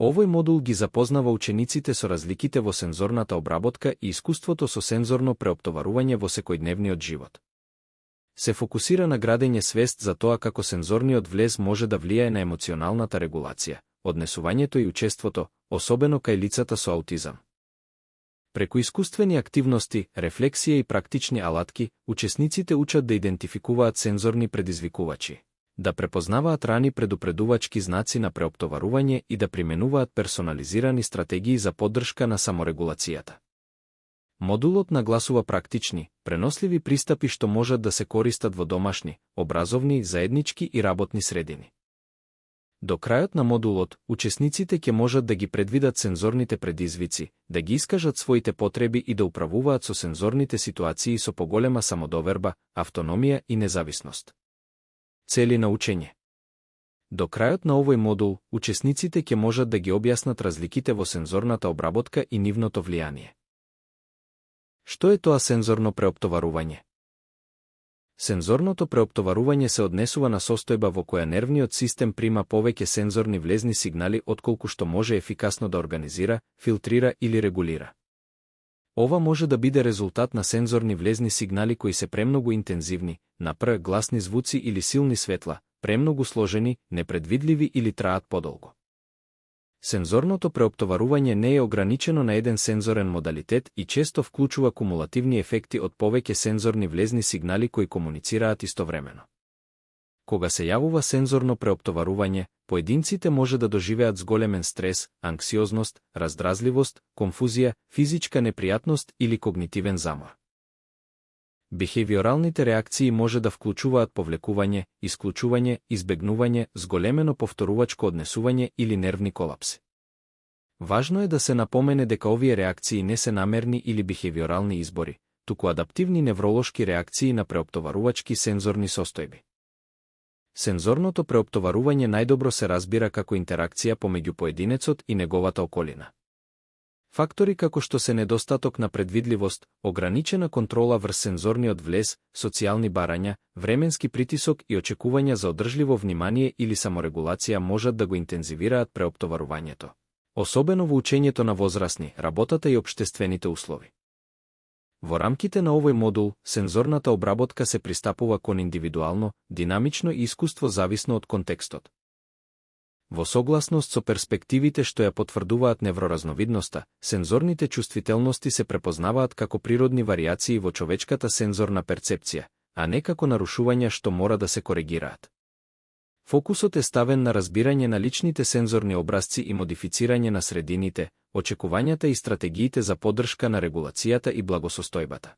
Овој модул ги запознава учениците со разликите во сензорната обработка и искуството со сензорно преоптоварување во секојдневниот живот. Се фокусира на градење свест за тоа како сензорниот влез може да влијае на емоционалната регулација, однесувањето и учеството, особено кај лицата со аутизам. Преку искуствени активности, рефлексија и практични алатки, учесниците учат да идентификуваат сензорни предизвикувачи, да препознаваат рани предупредувачки знаци на преоптоварување и да применуваат персонализирани стратегии за поддршка на саморегулацијата. Модулот нагласува практични, преносливи пристапи што можат да се користат во домашни, образовни, заеднички и работни средини. До крајот на модулот, учесниците ќе можат да ги предвидат сензорните предизвици, да ги искажат своите потреби и да управуваат со сензорните ситуации со поголема самодоверба, автономија и независност. Цели на учење. До крајот на овој модул, учесниците ќе можат да ги објаснат разликите во сензорната обработка и нивното влијание. Што е тоа сензорно преоптоварување? Сензорното преоптоварување се однесува на состојба во која нервниот систем прима повеќе сензорни влезни сигнали отколку што може ефикасно да организира, филтрира или регулира. Ова може да биде резултат на сензорни влезни сигнали кои се премногу интензивни, напр. Гласни звуци или силни светла, премногу сложени, непредвидливи или траат подолго. Сензорното преоптоварување не е ограничено на еден сензорен модалитет и често вклучува кумулативни ефекти од повеќе сензорни влезни сигнали кои комуницираат истовремено. Кога се јавува сензорно преоптоварување, поединците може да доживеат зголемен стрес, анксиозност, раздразливост, конфузија, физичка непријатност или когнитивен замор. Бихевиоралните реакции може да вклучуваат повлекување, исклучување, избегнување, зголемено повторувачко однесување или нервни колапси. Важно е да се напомене дека овие реакции не се намерни или бихевиорални избори, туку адаптивни невролошки реакции на преоптоварувачки сензорни состојби. Сензорното преоптоварување најдобро се разбира како интеракција помеѓу поединецот и неговата околина. Фактори како што се недостаток на предвидливост, ограничена контрола врз сензорниот влез, социјални барања, временски притисок и очекувања за одржливо внимание или саморегулација можат да го интензивираат преоптоварувањето, особено во учењето на возрасни, работата и општествените услови. Во рамките на овој модул, сензорната обработка се пристапува кон индивидуално, динамично и искуство зависно од контекстот. Во согласност со перспективите што ја потврдуваат невроразновидноста, сензорните чувствителности се препознаваат како природни варијации во човечката сензорна перцепција, а не како нарушувања што мора да се коригираат. Фокусот е ставен на разбирање на личните сензорни образци и модифицирање на средините, очекувањата и стратегиите за поддршка на регулацијата и благосостојбата.